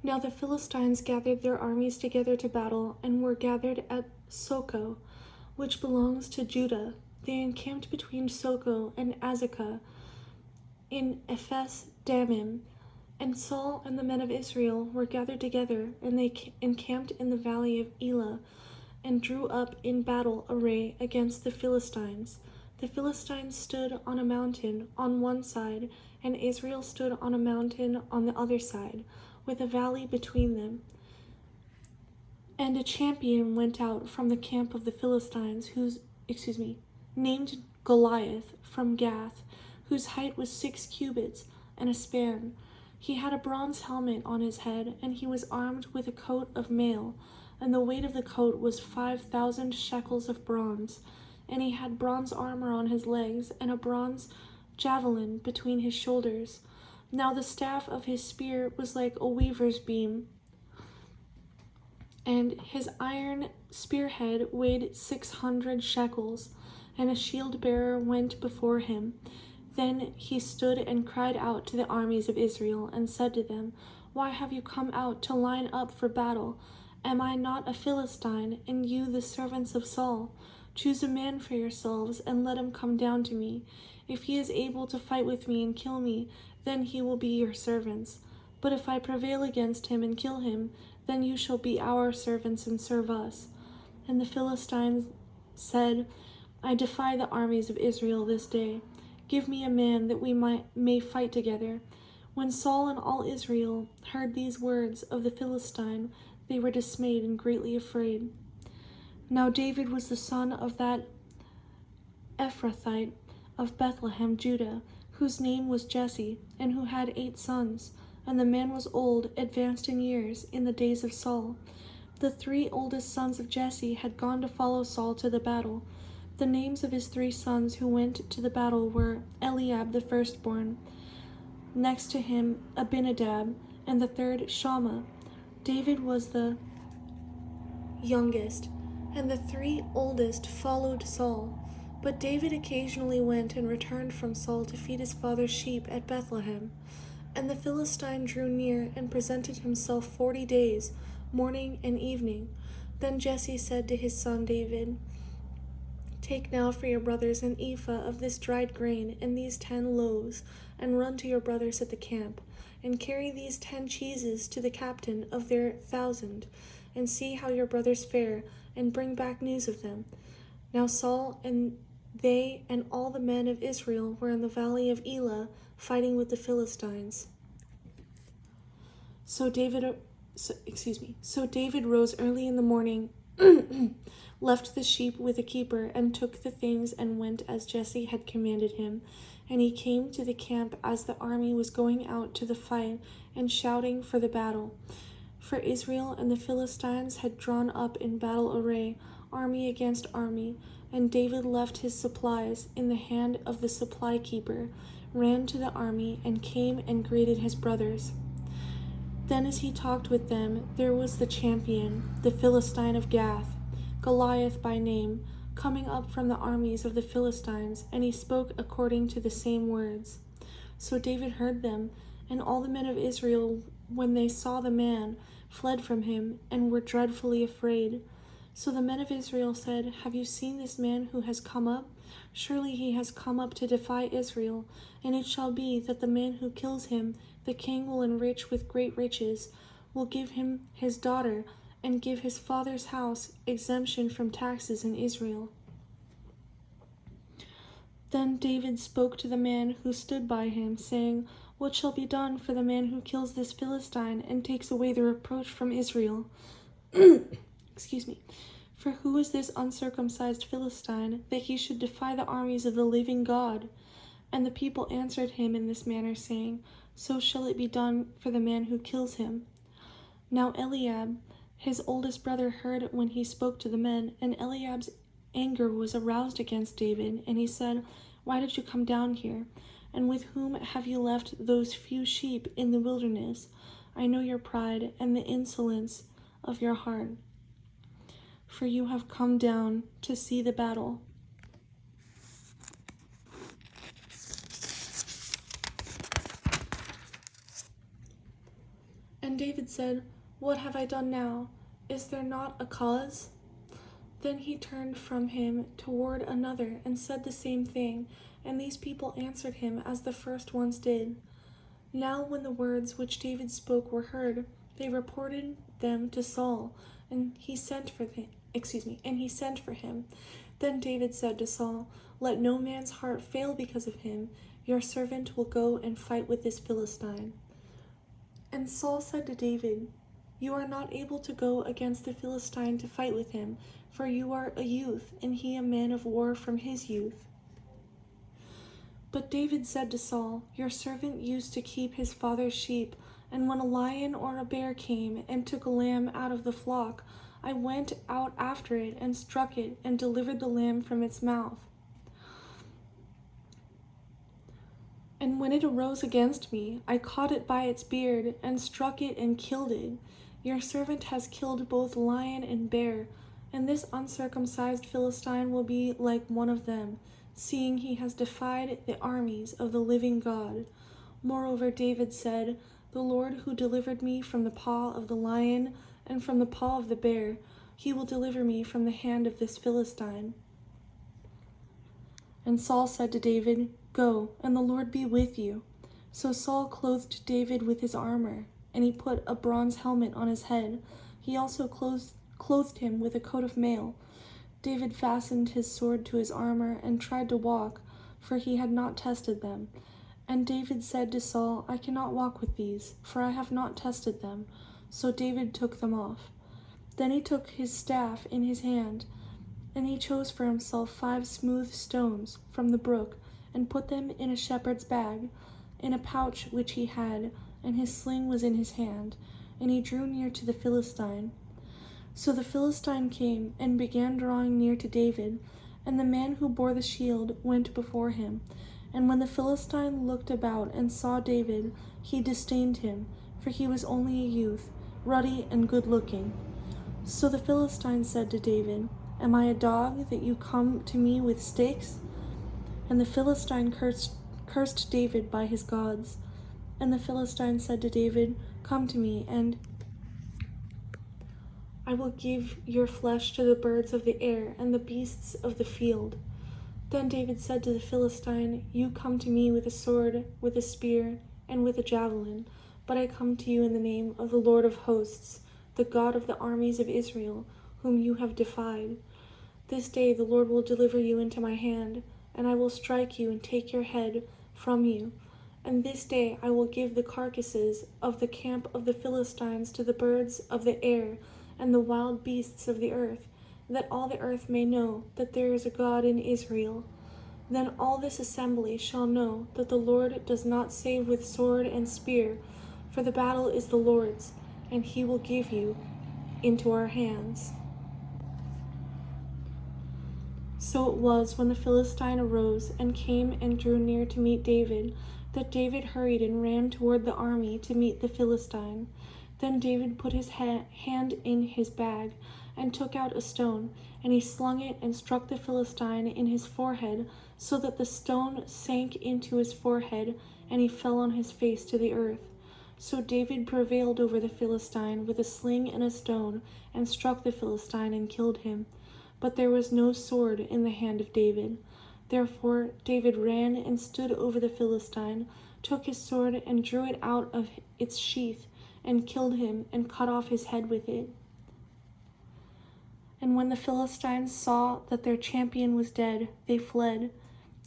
Now the Philistines gathered their armies together to battle, and were gathered at Socoh, which belongs to Judah. They encamped between Socoh and Azekah in Ephes Dammim. And Saul and the men of Israel were gathered together, and they encamped in the valley of Elah, and drew up in battle array against the Philistines. The Philistines stood on a mountain on one side, and Israel stood on a mountain on the other side, with a valley between them. And a champion went out from the camp of the Philistines, named Goliath from Gath, whose height was 6 cubits and a span. He had a bronze helmet on his head, and he was armed with a coat of mail, and the weight of the coat was 5,000 shekels of bronze. And he had bronze armor on his legs, and a bronze javelin between his shoulders. Now the staff of his spear was like a weaver's beam, and his iron spearhead weighed 600 shekels, and a shield bearer went before him. Then he stood and cried out to the armies of Israel, and said to them, Why have you come out to line up for battle? Am I not a Philistine, and you the servants of Saul? Choose a man for yourselves, and let him come down to me. If he is able to fight with me and kill me, then he will be your servants. But if I prevail against him and kill him, then you shall be our servants and serve us. And the Philistines said, I defy the armies of Israel this day. Give me a man that we may fight together. When Saul and all Israel heard these words of the Philistine, they were dismayed and greatly afraid. Now David was the son of that Ephrathite of Bethlehem, Judah, whose name was Jesse, and who had 8 sons. And the man was old, advanced in years, in the days of Saul. The 3 oldest sons of Jesse had gone to follow Saul to the battle. The names of his 3 sons who went to the battle were Eliab the firstborn, next to him Abinadab, and the third Shammah. David was the youngest, and the 3 oldest followed Saul. But David occasionally went and returned from Saul to feed his father's sheep at Bethlehem. And the Philistine drew near and presented himself 40 days, morning and evening. Then Jesse said to his son David, Take now for your brothers an ephah of this dried grain and these 10 loaves, and run to your brothers at the camp, and carry these 10 cheeses to the captain of their 1,000, and see how your brothers fare, and bring back news of them. Now Saul and they and all the men of Israel were in the valley of Elah, fighting with the Philistines. So David rose early in the morning, left the sheep with a keeper, and took the things and went as Jesse had commanded him. And he came to the camp as the army was going out to the fight and shouting for the battle. For Israel and the Philistines had drawn up in battle array, army against army. And David left his supplies in the hand of the supply keeper, ran to the army, and came and greeted his brothers. Then as he talked with them, there was the champion, the Philistine of Gath, Goliath by name, coming up from the armies of the Philistines, and he spoke according to the same words. So David heard them, and all the men of Israel, when they saw the man, fled from him, and were dreadfully afraid. So the men of Israel said, Have you seen this man who has come up? Surely he has come up to defy Israel. And it shall be that the man who kills him, the king will enrich with great riches, will give him his daughter, and give his father's house exemption from taxes in Israel. Then David spoke to the man who stood by him, saying, What shall be done for the man who kills this Philistine and takes away the reproach from Israel? For who is this uncircumcised Philistine, that he should defy the armies of the living God? And the people answered him in this manner, saying, So shall it be done for the man who kills him. Now Eliab, his oldest brother, heard when he spoke to the men, and Eliab's anger was aroused against David, and he said, Why did you come down here? And with whom have you left those few sheep in the wilderness? I know your pride and the insolence of your heart, for you have come down to see the battle. And David said, What have I done now? Is there not a cause? Then he turned from him toward another and said the same thing, and these people answered him as the first ones did. Now when the words which David spoke were heard, they reported them to Saul, and he sent for him. Then David said to Saul, Let no man's heart fail because of him. Your servant will go and fight with this Philistine. And Saul said to David, You are not able to go against the Philistine to fight with him, for you are a youth, and he a man of war from his youth. But David said to Saul, Your servant used to keep his father's sheep, and when a lion or a bear came and took a lamb out of the flock, I went out after it and struck it and delivered the lamb from its mouth. And when it arose against me, I caught it by its beard and struck it and killed it. Your servant has killed both lion and bear, and this uncircumcised Philistine will be like one of them, seeing he has defied the armies of the living God. Moreover, David said, The Lord who delivered me from the paw of the lion and from the paw of the bear, he will deliver me from the hand of this Philistine. And Saul said to David, Go, and the Lord be with you. So Saul clothed David with his armor, and he put a bronze helmet on his head. He also clothed him with a coat of mail. David fastened his sword to his armor and tried to walk, for he had not tested them. And David said to Saul, I cannot walk with these, for I have not tested them. So David took them off. Then he took his staff in his hand, and he chose for himself 5 smooth stones from the brook, and put them in a shepherd's bag, in a pouch which he had, and his sling was in his hand, and he drew near to the Philistine. So the Philistine came and began drawing near to David, and the man who bore the shield went before him. And when the Philistine looked about and saw David, he disdained him, for he was only a youth, ruddy and good-looking. So the Philistine said to David, Am I a dog that you come to me with stakes? And the Philistine cursed David by his gods. And the Philistine said to David, Come to me, and I will give your flesh to the birds of the air and the beasts of the field. Then David said to the Philistine, You come to me with a sword, with a spear, and with a javelin, but I come to you in the name of the Lord of hosts, the God of the armies of Israel, whom you have defied. This day the Lord will deliver you into my hand, and I will strike you and take your head from you. And this day I will give the carcasses of the camp of the Philistines to the birds of the air and the wild beasts of the earth, that all the earth may know that there is a God in Israel. Then all this assembly shall know that the Lord does not save with sword and spear, for the battle is the Lord's, and he will give you into our hands. So it was, when the Philistine arose and came and drew near to meet David, that David hurried and ran toward the army to meet the Philistine. Then David put his hand in his bag and took out a stone, and he slung it and struck the Philistine in his forehead, so that the stone sank into his forehead, and he fell on his face to the earth. So David prevailed over the Philistine with a sling and a stone, and struck the Philistine and killed him. But there was no sword in the hand of David. Therefore David ran and stood over the Philistine, took his sword and drew it out of its sheath, and killed him, and cut off his head with it. And when the Philistines saw that their champion was dead, they fled.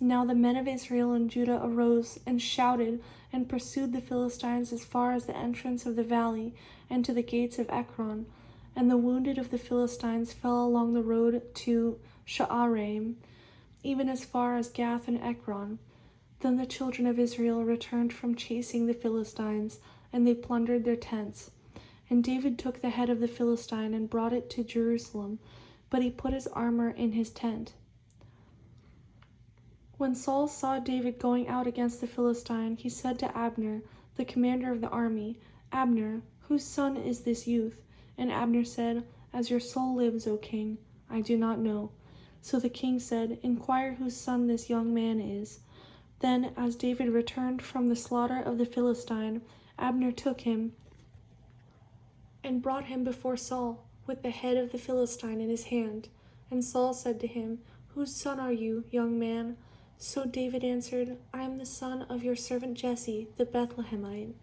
Now the men of Israel and Judah arose and shouted, and pursued the Philistines as far as the entrance of the valley, and to the gates of Ekron. And the wounded of the Philistines fell along the road to Sha'araim, even as far as Gath and Ekron. Then the children of Israel returned from chasing the Philistines, and they plundered their tents. And David took the head of the Philistine and brought it to Jerusalem, but he put his armor in his tent. When Saul saw David going out against the Philistine, he said to Abner, the commander of the army, Abner, whose son is this youth? And Abner said, As your soul lives, O king, I do not know. So the king said, Inquire whose son this young man is. Then, as David returned from the slaughter of the Philistine, Abner took him and brought him before Saul, with the head of the Philistine in his hand. And Saul said to him, Whose son are you, young man? So David answered, I am the son of your servant Jesse, the Bethlehemite.